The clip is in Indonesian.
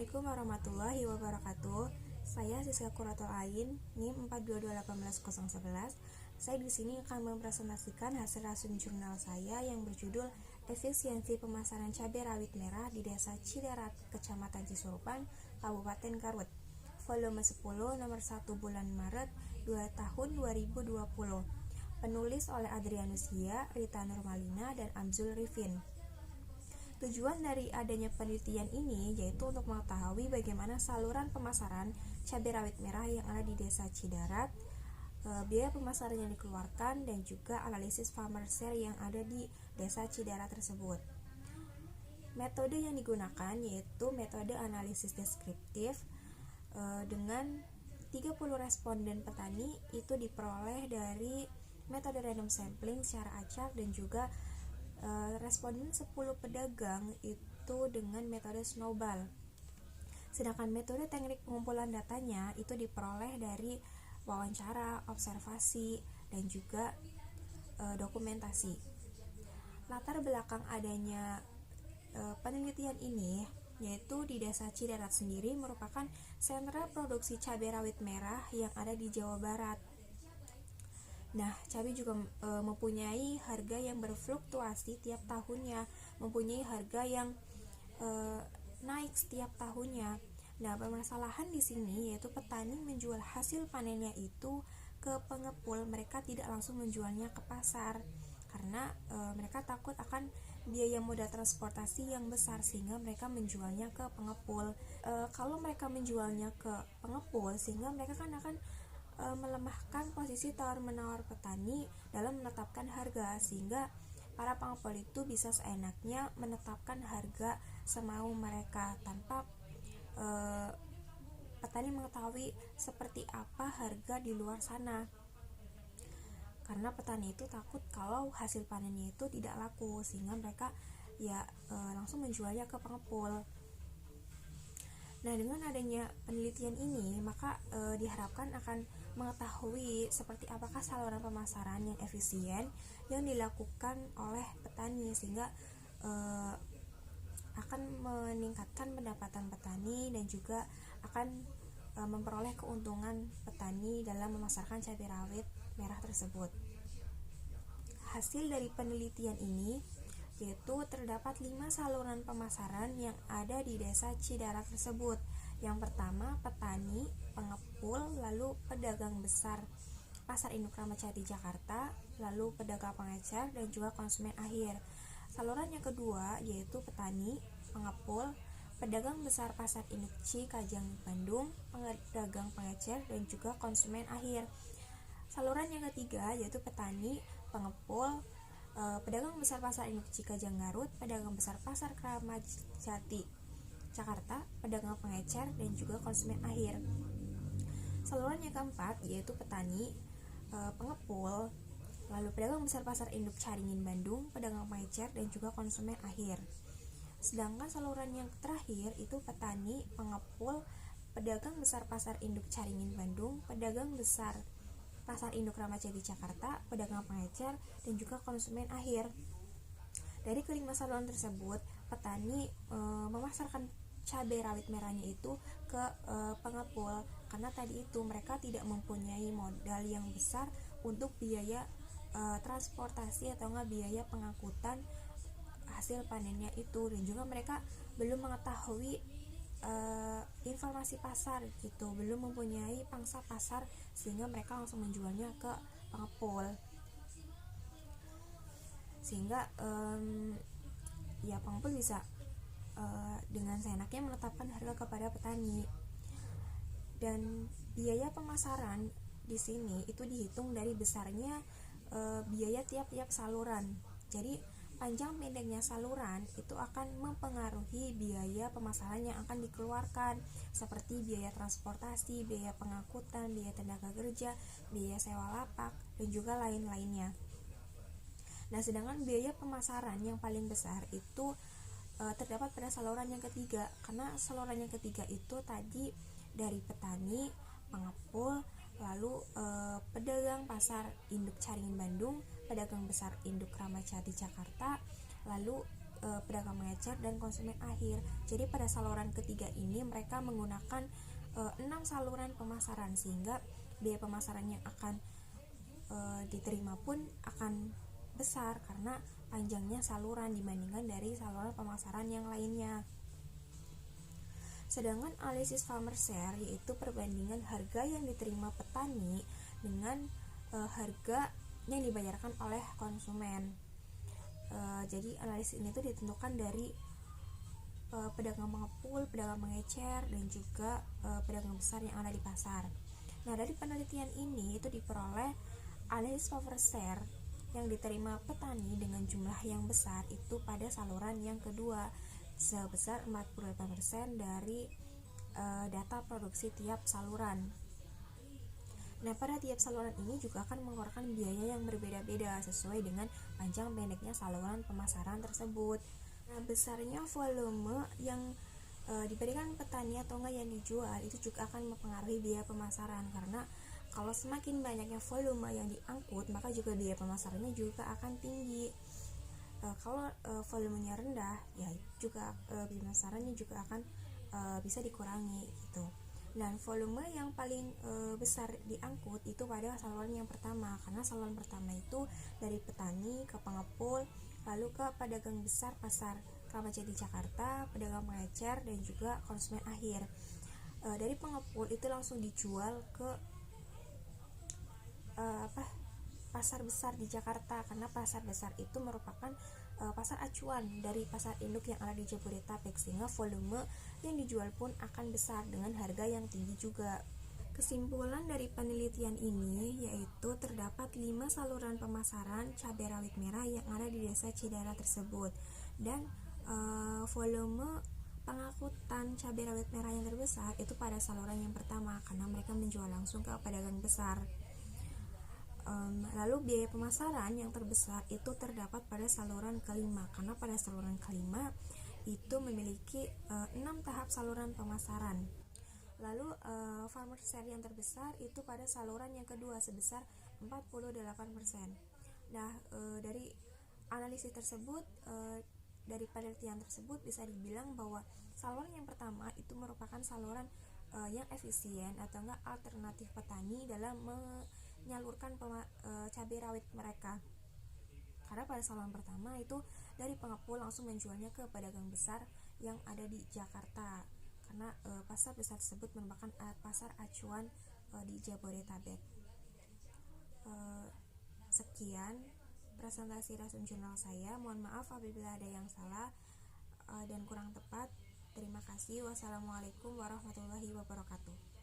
Assalamualaikum warahmatullahi wabarakatuh. Saya Siska Kuratul Ain, NIM 422180111. Saya di sini akan mempresentasikan hasil rasun jurnal saya yang berjudul Efisiensi Pemasaran Cabai Rawit Merah di Desa Cidarat, Kecamatan Cisurupan, Kabupaten Garut. Volume 10 nomor 1 bulan Maret 2 tahun 2020. Penulis oleh Adrianus Gia, Rita Nurmalina, dan Amzul Rifin. Tujuan dari adanya penelitian ini yaitu untuk mengetahui bagaimana saluran pemasaran cabai rawit merah yang ada di Desa Cidarat, biaya pemasaran yang dikeluarkan, dan juga analisis farmer share yang ada di Desa Cidarat tersebut. Metode yang digunakan yaitu metode analisis deskriptif dengan 30 responden petani itu diperoleh dari metode random sampling secara acak, dan juga responden 10 pedagang itu dengan metode snowball. Sedangkan metode teknik pengumpulan datanya itu diperoleh dari wawancara, observasi, dan juga dokumentasi. Latar belakang adanya penelitian ini yaitu di Desa Cidarat sendiri merupakan sentra produksi cabai rawit merah yang ada di Jawa Barat. Nah, cabai juga mempunyai harga yang berfluktuasi tiap tahunnya, mempunyai harga yang naik setiap tahunnya. Nah, permasalahan di sini yaitu petani menjual hasil panennya itu ke pengepul, mereka tidak langsung menjualnya ke pasar karena mereka takut akan biaya moda transportasi yang besar sehingga mereka menjualnya ke pengepul. Kalau mereka menjualnya ke pengepul, sehingga mereka kan akan melemahkan posisi tawar-menawar petani dalam menetapkan harga, sehingga para pengepul itu bisa seenaknya menetapkan harga semau mereka tanpa petani mengetahui seperti apa harga di luar sana, karena petani itu takut kalau hasil panennya itu tidak laku sehingga mereka langsung menjualnya ke pengepul. Nah, dengan adanya penelitian ini, maka diharapkan akan mengetahui seperti apakah saluran pemasaran yang efisien yang dilakukan oleh petani, sehingga akan meningkatkan pendapatan petani dan juga akan memperoleh keuntungan petani dalam memasarkan cabai rawit merah tersebut. Hasil dari penelitian ini yaitu terdapat 5 saluran pemasaran yang ada di Desa Cidarat tersebut. Yang pertama, petani, pengepul, lalu pedagang besar Pasar Induk Ramat Jati Jakarta, lalu pedagang pengecer, dan juga konsumen akhir. Saluran yang kedua yaitu petani, pengepul, pedagang besar Pasar Induk Cikajang Bandung, pedagang pengecer, dan juga konsumen akhir. Saluran yang ketiga yaitu petani, pengepul, pedagang besar Pasar Induk Cikajang Garut, pedagang besar Pasar Kramat Jati Jakarta, pedagang pengecer, dan juga konsumen akhir. Saluran yang keempat yaitu petani, pengepul, lalu pedagang besar Pasar Induk Caringin Bandung, pedagang pengecer, dan juga konsumen akhir. Sedangkan saluran yang terakhir itu petani, pengepul, pedagang besar Pasar Induk Caringin Bandung, pedagang besar Pasar Induk Ramat Jati Jakarta, pedagang pengecer, dan juga konsumen akhir. Dari kelima saluran tersebut, petani memasarkan cabai rawit merahnya itu ke pengepul, karena tadi itu mereka tidak mempunyai modal yang besar untuk biaya transportasi atau biaya pengangkutan hasil panennya itu, dan juga mereka belum mengetahui informasi pasar gitu, belum mempunyai pangsa pasar sehingga mereka langsung menjualnya ke pengepul, sehingga pengepul bisa dengan seenaknya menetapkan harga kepada petani. Dan biaya pemasaran di sini itu dihitung dari besarnya biaya tiap-tiap saluran. Jadi panjang pendeknya saluran itu akan mempengaruhi biaya pemasaran yang akan dikeluarkan, seperti biaya transportasi, biaya pengangkutan, biaya tenaga kerja, biaya sewa lapak, dan juga lain-lainnya. Nah, sedangkan biaya pemasaran yang paling besar itu terdapat pada saluran yang ketiga, karena saluran yang ketiga itu tadi dari petani, pengepul, lalu pedagang Pasar Induk Caringin Bandung, pedagang besar Induk Ramat Jati Jakarta, lalu pedagang mengecer dan konsumen akhir. Jadi pada saluran ketiga ini mereka menggunakan 6 saluran pemasaran, sehingga biaya pemasaran yang akan diterima pun akan besar karena panjangnya saluran dibandingkan dari saluran pemasaran yang lainnya. Sedangkan analisis farmer share yaitu perbandingan harga yang diterima petani dengan harga yang dibayarkan oleh konsumen. Jadi analisis ini tuh ditentukan dari pedagang pengepul, pedagang mengecer, dan juga pedagang besar yang ada di pasar. Nah, dari penelitian ini itu diperoleh analisis farmer share yang diterima petani dengan jumlah yang besar itu pada saluran yang kedua sebesar 48% dari data produksi tiap saluran. Nah, pada tiap saluran ini juga akan mengeluarkan biaya yang berbeda-beda sesuai dengan panjang pendeknya saluran pemasaran tersebut. Nah, besarnya volume yang diberikan petani atau enggak yang dijual itu juga akan mempengaruhi biaya pemasaran, karena kalau semakin banyaknya volume yang diangkut maka juga biaya pemasarannya juga akan tinggi. Kalau volumenya rendah ya juga biaya pemasarannya juga akan bisa dikurangi gitu. Dan volume yang paling besar diangkut itu pada saluran yang pertama, karena saluran pertama itu dari petani ke pengepul, lalu ke pedagang besar pasar Kramat Jati Jakarta, pedagang mengecer, dan juga konsumen akhir. Dari pengepul itu langsung dijual ke pasar besar di Jakarta, karena pasar besar itu merupakan pasar acuan dari pasar induk yang ada di Jabodetabek, sehingga volume yang dijual pun akan besar dengan harga yang tinggi juga. Kesimpulan dari penelitian ini yaitu terdapat 5 saluran pemasaran cabai rawit merah yang ada di desa Cidara tersebut, dan volume pengangkutan cabai rawit merah yang terbesar itu pada saluran yang pertama karena mereka menjual langsung ke pedagang besar. Lalu biaya pemasaran yang terbesar itu terdapat pada saluran kelima, karena pada saluran kelima itu memiliki 6 tahap saluran pemasaran. Lalu farmer share yang terbesar itu pada saluran yang kedua sebesar 48%. Nah, dari analisis tersebut, dari penelitian tersebut bisa dibilang bahwa saluran yang pertama itu merupakan saluran yang efisien atau enggak alternatif petani dalam menyalurkan cabai rawit mereka, karena pada saluran pertama itu dari pengepul langsung menjualnya ke pedagang besar yang ada di Jakarta, karena pasar besar tersebut merupakan pasar acuan di Jabodetabek. Sekian presentasi Rasun Jurnal saya, mohon maaf apabila ada yang salah dan kurang tepat. Terima kasih. Wassalamualaikum warahmatullahi wabarakatuh.